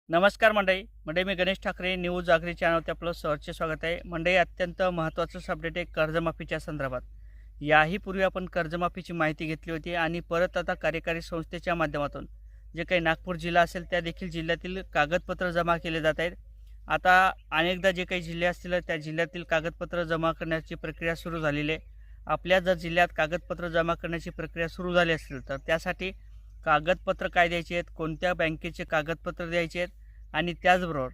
नमस्कार मंडळी मी गणेश ठाकरे न्यूज आगरी चॅनलवरती आपलं सहर्ष स्वागत आहे. मंडळी, अत्यंत महत्त्वाचं अपडेट आहे कर्जमाफीच्या संदर्भात. याही पूर्वी आपण कर्जमाफीची माहिती घेतली होती आणि परत आता कार्यकारी संस्थेच्या माध्यमातून जे काही नागपूर जिल्हा असेल त्या देखील जिल्ह्यातील कागदपत्र जमा केले जात आहेत. आता अनेकदा जे काही जिल्हे असतील त्या जिल्ह्यातील कागदपत्र जमा करण्याची प्रक्रिया सुरू झालेली आहे. आपल्या जर जिल्ह्यात कागदपत्र जमा करण्याची प्रक्रिया सुरू झाली असेल तर त्यासाठी कागदपत्र काय द्यायचे आहेत, कोणत्या बँकेचे कागदपत्र द्यायचे आहेत आणि त्याचबरोबर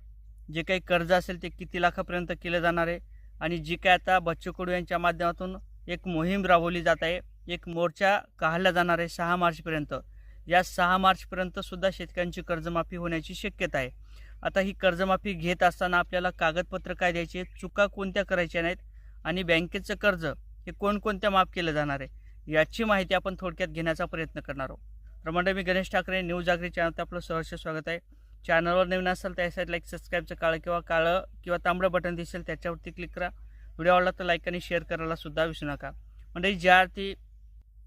जे काही कर्ज असेल ते किती लाखापर्यंत केलं जाणार आहे आणि जी काय आता बच्चू कडू यांच्या माध्यमातून एक मोहीम राबवली जात आहे, एक मोर्चा काढला जाणार आहे 6 मार्चपर्यंत. या 6 मार्चपर्यंत सुद्धा शेतकऱ्यांची कर्जमाफी होण्याची शक्यता आहे. आता ही कर्जमाफी घेत असताना आपल्याला कागदपत्र काय द्यायचे आहेत, चुका कोणत्या करायच्या नाहीत आणि बँकेचं कर्ज हे कोणकोणत्या माफ केलं जाणार आहे याची माहिती आपण थोडक्यात घेण्याचा प्रयत्न करणार आहोत. तर मंडळी, मी गणेश ठाकरे न्यूज आगरी चॅनलवर आपलं सहर्ष स्वागत आहे. चॅनलवर नवीन असेल त्या साईड लाईक सबस्क्राईबचं काळं किंवा तांबडं बटन दिसेल त्याच्यावरती क्लिक करा. व्हिडिओ आवडला तर लाईक आणि शेअर करायला सुद्धा विसरू नका. म्हणजे ज्या अर्थी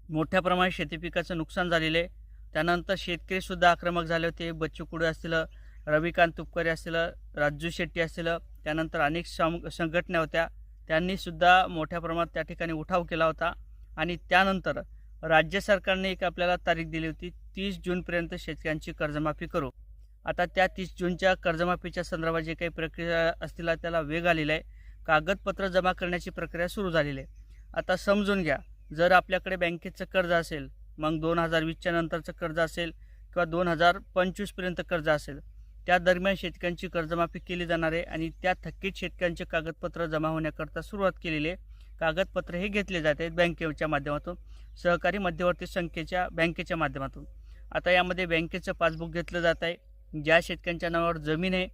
मोठ्या प्रमाणात शेती पिकाचं नुकसान झालेलं आहे, त्यानंतर शेतकरीसुद्धा आक्रमक झाले होते. बच्चू कडू असतील, रविकांत तुपकरे असतील, राजू शेट्टी असतील, त्यानंतर अनेक संघटना होत्या, त्यांनीसुद्धा मोठ्या प्रमाणात त्या ठिकाणी उठाव केला होता आणि त्यानंतर राज्य सरकारने एक आपल्याला तारीख दिली होती, 30 जूनपर्यंत शेतकऱ्यांची कर्जमाफी करू. आता त्या 30 जूनच्या कर्जमाफीच्या संदर्भात जे काही प्रक्रिया असतील त्याला वेग आलेला आहे. कागदपत्र जमा करण्याची प्रक्रिया सुरू झालेली आहे. आता समजून घ्या, जर आपल्याकडे बँकेचं कर्ज असेल, मग 2020च्या नंतरचं कर्ज असेल किंवा 2025पर्यंत कर्ज असेल, त्या दरम्यान शेतकऱ्यांची कर्जमाफी केली जाणार आहे आणि त्या थकीत शेतकऱ्यांचे कागदपत्र जमा होण्याकरता सुरुवात केलेली आहे. कागदपत्र हे घेतले जात आहेत बँकेच्या माध्यमातून, सहकारी मध्यवर्ती बँकेच्या माध्यमातून. आता यामध्ये बँकेचं पासबुक घेतलं जात आहे. ज्या शेतकऱ्यांच्या नावावर जमीन आहे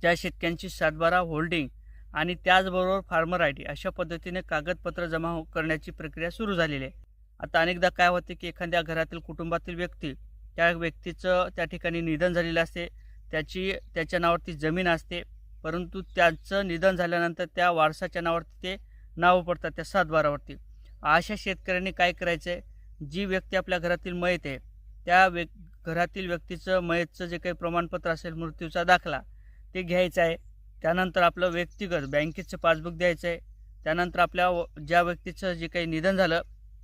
त्या शेतकऱ्यांची 7/12 होल्डिंग आणि त्याचबरोबर फार्मर आय डी अशा पद्धतीने कागदपत्र जमा करण्याची प्रक्रिया सुरू झालेली आहे. आता अनेकदा काय होते की एखाद्या घरातील कुटुंबातील व्यक्ती, त्या व्यक्तीचं त्या ठिकाणी निधन झालेलं असते, त्याच्या नावावरती जमीन असते, परंतु त्याचं निधन झाल्यानंतर त्या वारसाच्या नावावरती ते नाव पडतात त्या 7/12वरती. अशा शेतकऱ्यांनी काय करायचं आहे, जी व्यक्ती आपल्या घरातील मयत आहे त्या घरातील व्यक्तीचं मयतचं जे काही प्रमाणपत्र असेल, मृत्यूचा दाखला, ते घ्यायचं आहे. त्यानंतर आपलं व्यक्तिगत बँकेचं पासबुक द्यायचं आहे. त्यानंतर आपल्या ज्या व्यक्तीचं जे काही निधन झालं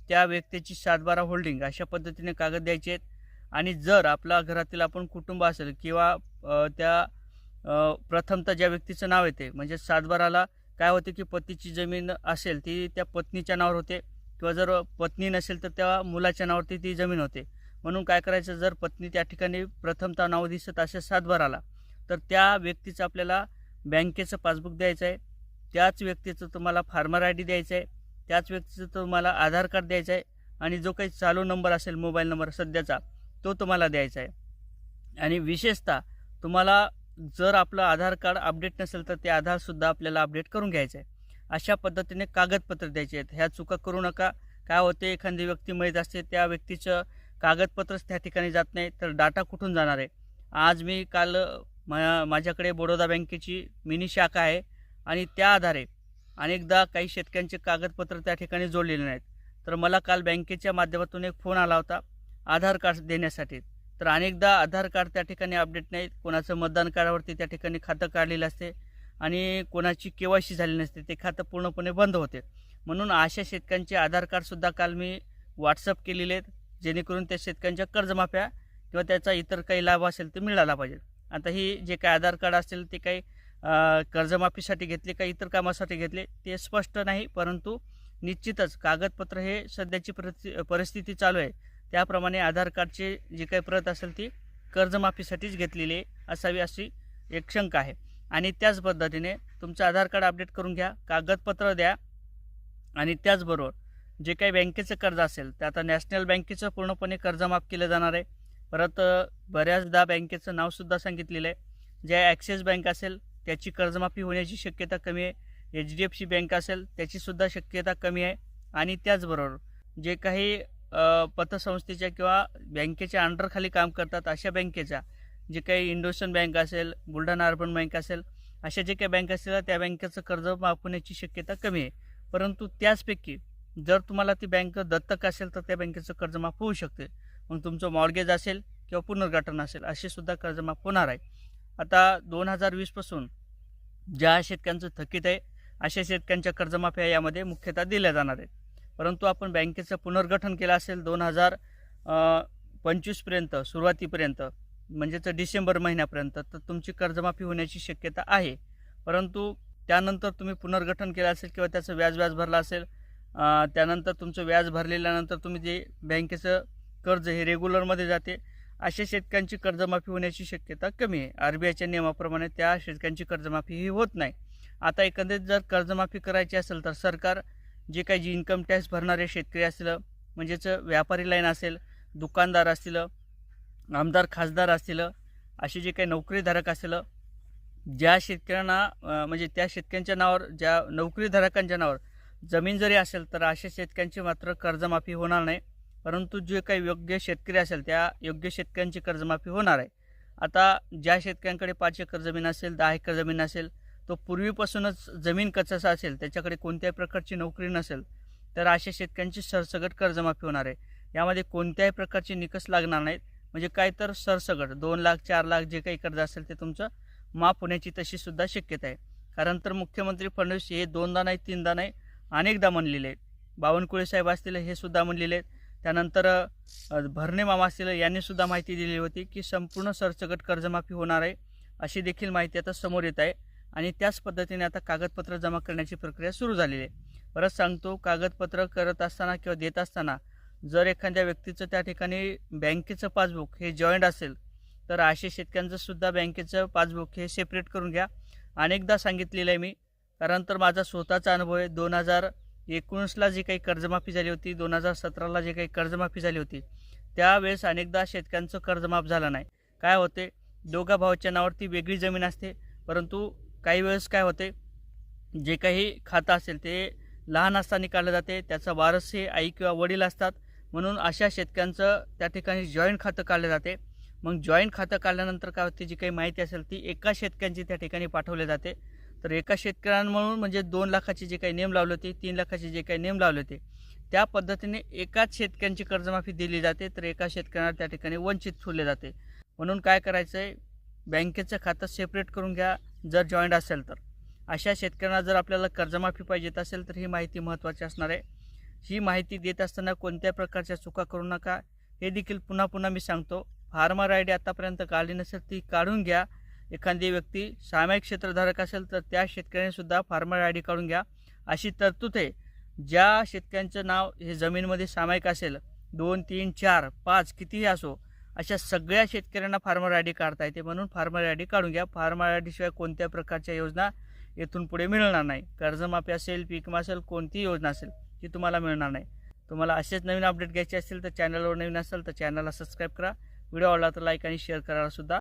त्या व्यक्तीची 7/12 होल्डिंग अशा पद्धतीने कागद द्यायचे आहेत. आणि जर आपल्या घरातील आपण कुटुंब असेल किंवा प्रथमतः ज्या व्यक्तीचं नाव येते म्हणजे 7/12ला काय होते की पतीची जमीन असेल ती त्या पत्नीच्या नावावर होते किंवा जर पत्नी नसेल तर त्या मुलाच्या नावावरती ती जमीन होते. म्हणून काय करायचं, जर पत्नी त्या ठिकाणी प्रथमतः नाव दिसत असेल 7/12ला तर त्या व्यक्तीचं आपल्याला बँकेचं पासबुक द्यायचं आहे. त्याच व्यक्तीचं तुम्हाला फार्मर आय डी द्यायचं आहे. त्याच व्यक्तीचं तुम्हाला आधार कार्ड द्यायचं आहे आणि जो काही चालू नंबर असेल मोबाईल नंबर सध्याचा तो तुम्हाला द्यायचा आहे. आणि विशेषतः तुम्हाला जर आपलं आधार कार्ड अपडेट नसेल तर ते आधारसुद्धा आपल्याला अपडेट करून घ्यायचं आहे. अशा पद्धतीने कागदपत्र द्यायचे आहेत. ह्या चुका करू नका. काय होते, एखादी व्यक्ती माहीत असते, त्या व्यक्तीचं कागदपत्रच त्या ठिकाणी जात नाही तर डाटा कुठून जाणार आहे. आज मी काल माझ्याकडे बडोदा बँकेची मिनी शाखा आहे आणि त्या आधारे अनेकदा काही शेतकऱ्यांचे कागदपत्र त्या ठिकाणी जोडलेले नाहीत. तर मला काल बँकेच्या माध्यमातून एक फोन आला होता आधार कार्ड देण्यासाठी. तर अनेकदा आधार कार्ड त्या ठिकाणी अपडेट नाहीत, कोणाचं मतदान कार्डावरती त्या ठिकाणी खातं काढलेलं असते आणि कोणाची KYC झाली नसते, ते खातं पूर्णपणे बंद होते. म्हणून अशा शेतकऱ्यांचे आधार कार्डसुद्धा काल मी व्हॉट्सअप केलेले आहेत, जेणेकरून त्या शेतकऱ्यांच्या कर्जमाफ्या किंवा त्याचा इतर काही लाभ असेल ते मिळाला पाहिजे. आता ही जे काही आधार कार्ड असेल ते काही कर्जमाफीसाठी घेतले का इतर कामासाठी घेतले ते स्पष्ट नाही, परंतु निश्चितच कागदपत्र हे सध्याची परिस्थिती चालू आहे त्याप्रमाणे आधार कार्डची जी काही प्रत असेल ती कर्जमाफीसाठीच घेतलेली असावी अशी एक शंका आहे. आणि त्याच पद्धतीने तुमचं आधार कार्ड अपडेट करून घ्या, कागदपत्र द्या आणि त्याचबरोबर जे काही बँकेचं कर्ज असेल ते आता नॅशनल बँकेचं पूर्णपणे कर्जमाफ केलं जाणार आहे. परत बऱ्याचदा बँकेचं नावसुद्धा सांगितलेलं आहे. जे ॲक्सिस बँक असेल त्याची कर्जमाफी होण्याची शक्यता कमी आहे. HDFC बँक असेल त्याचीसुद्धा शक्यता कमी आहे. आणि त्याचबरोबर जे काही पतसंस्थेच्या किंवा बँकेच्या अंडरखाली काम करतात अशा बँकेच्या जे काही इंडोसन बँक असेल, बुलढाणा अर्बन बँक असेल, अशा जे काही बँक असतील त्या बँकेचं कर्ज माफ होण्याची शक्यता कमी आहे. परंतु त्याचपैकी जर तुम्हाला ती बँक दत्तक असेल तर त्या बँकेचं कर्ज माफ होऊ शकते. मग तुमचं मॉर्गेज असेल किंवा पुनर्गठन असेल असे सुद्धा कर्ज माफ होणार आहे. आता 2020 पासून ज्या शेतकऱ्यांचं थकीत आहे अशा शेतकऱ्यांच्या कर्जमाफ्या यामध्ये मुख्यतः दिल्या जाणार आहेत. परंतु आपण बँकेचं पुनर्गठन केलं असेल 2025पर्यंत सुरुवातीपर्यंत म्हणजेच डिसेंबर महिन्यापर्यंत, तर तुमची कर्जमाफी होण्याची शक्यता आहे. परंतु त्यानंतर तुम्ही पुनर्गठन केलं असेल किंवा त्याचं व्याज भरलं असेल, त्यानंतर तुमचं व्याज भरलेल्यानंतर तुम्ही जे बँकेचं कर्ज हे रेग्युलरमध्ये जाते, अशा शेतकऱ्यांची कर्जमाफी होण्याची शक्यता कमी आहे. RBIच्या नियमाप्रमाणे त्या शेतकऱ्यांची कर्जमाफी ही होत नाही. आता एकंदरीत जर कर्जमाफी करायची असेल तर सरकार जे काही इन्कम टॅक्स भरणारे शेतकरी असतील, म्हणजेच व्यापारी लाईन असेल, दुकानदार असतील, आमदार खासदार असतील, असे जे काही नोकरीधारक असतील, ज्या शेतकऱ्यांना म्हणजे त्या शेतकऱ्यांच्या नावावर, ज्या नोकरीधारकांच्या नावावर जमीन जरी असेल तर अशा शेतकऱ्यांची मात्र कर्जमाफी होणार नाही. परंतु जे काही योग्य शेतकरी असेल त्या योग्य शेतकऱ्यांची कर्जमाफी होणार आहे. आता ज्या शेतकऱ्यांकडे 5 एकर जमीन असेल, 10 एकर जमीन असेल, तो पूर्वीपासूनच जमीन कचासा असेल, त्याच्याकडे कोणत्याही प्रकारची नोकरी नसेल, तर अशा शेतकऱ्यांची सरसकट कर्जमाफी होणार आहे. यामध्ये कोणत्याही प्रकारचे निकष लागणार नाहीत. म्हणजे काय तर सरसकट 2 लाख 4 लाख जे काही कर्ज असेल ते तुमचं माफ होण्याची तशी सुद्धा शक्यता आहे. कारण तर मुख्यमंत्री फडणवीस हे 2दा नाही 3दा नाही अनेकदा म्हणलेले आहेत. बावनकुळे साहेब असतील हे सुद्धा म्हणलेले आहेत. त्यानंतर भरणे मामा असतील यांनी सुद्धा माहिती दिली होती की संपूर्ण सरसकट कर्जमाफी होणार आहे, अशी देखील माहिती आता समोर येत आहे. आणि त्याच पद्धतीने आता कागदपत्र जमा करण्याची प्रक्रिया सुरू झालेली आहे. परत सांगतो, कागदपत्र करत असताना किंवा देत असताना जर एखाद्या व्यक्तीचं त्या ठिकाणी बँकेचं पासबुक हे जॉईंट असेल तर अशा शेतकऱ्यांचं सुद्धा बँकेचं पासबुक हे सेपरेट करून घ्या. अनेकदा सांगितलेलं आहे मी, कारण तर माझा स्वतःचा अनुभव आहे. 2019ला जी काही कर्जमाफी झाली होती, 2017ला जी काही कर्जमाफी झाली होती, त्यावेळेस अनेकदा शेतकऱ्यांचं कर्जमाफ झालं नाही. काय होते, दोघा भावाच्या नावावरती वेगळी जमीन असते, परंतु काही वेळेस काय होते, जे काही खातं असेल ते लहान असताना काढलं जाते, त्याचा वारस हे आई किंवा वडील असतात. म्हणून अशा शेतकऱ्यांचं त्या ठिकाणी जॉईंट खातं काढलं जाते. मग जॉईंट खातं काढल्यानंतर काय होते, जी काही माहिती असेल ती एका शेतकऱ्यांची त्या ठिकाणी पाठवली जाते. तर एका शेतकऱ्यांमधून म्हणजे 2 लाखाचे जे काही नेम लावले होते, 3 लाखाचे जे काही नेम लावले होते, त्या पद्धतीने एकाच शेतकऱ्यांची कर्जमाफी दिली जाते, तर एका शेतकऱ्यांना त्या ठिकाणी वंचित ठेवले जाते. म्हणून काय करायचं आहे, बँकेचं खातं सेपरेट करून घ्या जर जॉईंट असेल तर. अशा शेतकऱ्यांना जर आपल्याला कर्जमाफी पाहिजे असेल तर ही माहिती महत्त्वाची असणार आहे. ही माहिती देत असताना कोणत्या प्रकारच्या चुका करू नका, हे देखील पुन्हा मी सांगतो. फार्मर ID आतापर्यंत काढली नसेल ती काढून घ्या. एखादी व्यक्ती सामायिक क्षेत्रधारक असेल तर त्या शेतकऱ्याने सुद्धा फार्मर ID काढून घ्या. अशी तरतूद आहे. ज्या शेतकऱ्यांचं नाव हे जमीनमध्ये सामायिक असेल, 2, 3, 4, 5 कितीही असो, अशा सगळ्या शेतकऱ्यांना फार्मर ID काढता येते. म्हणून फार्मर ID काढून घ्या. फार्मर ID शिवाय कोणत्या प्रकारच्या योजना येथून पुढे मिळणार नाही. कर्जमाफी असेल, पीक विमा असेल, कोणतीही योजना असेल ती तुम्हाला मिळणार नाही. तुम्हाला असेच नवीन अपडेट घ्यायचे असतील तर चॅनलवर नवीन असेल तर चॅनलला सबस्क्राईब करा. व्हिडिओ आवडला तर लाईक आणि शेअर करायला सुद्धा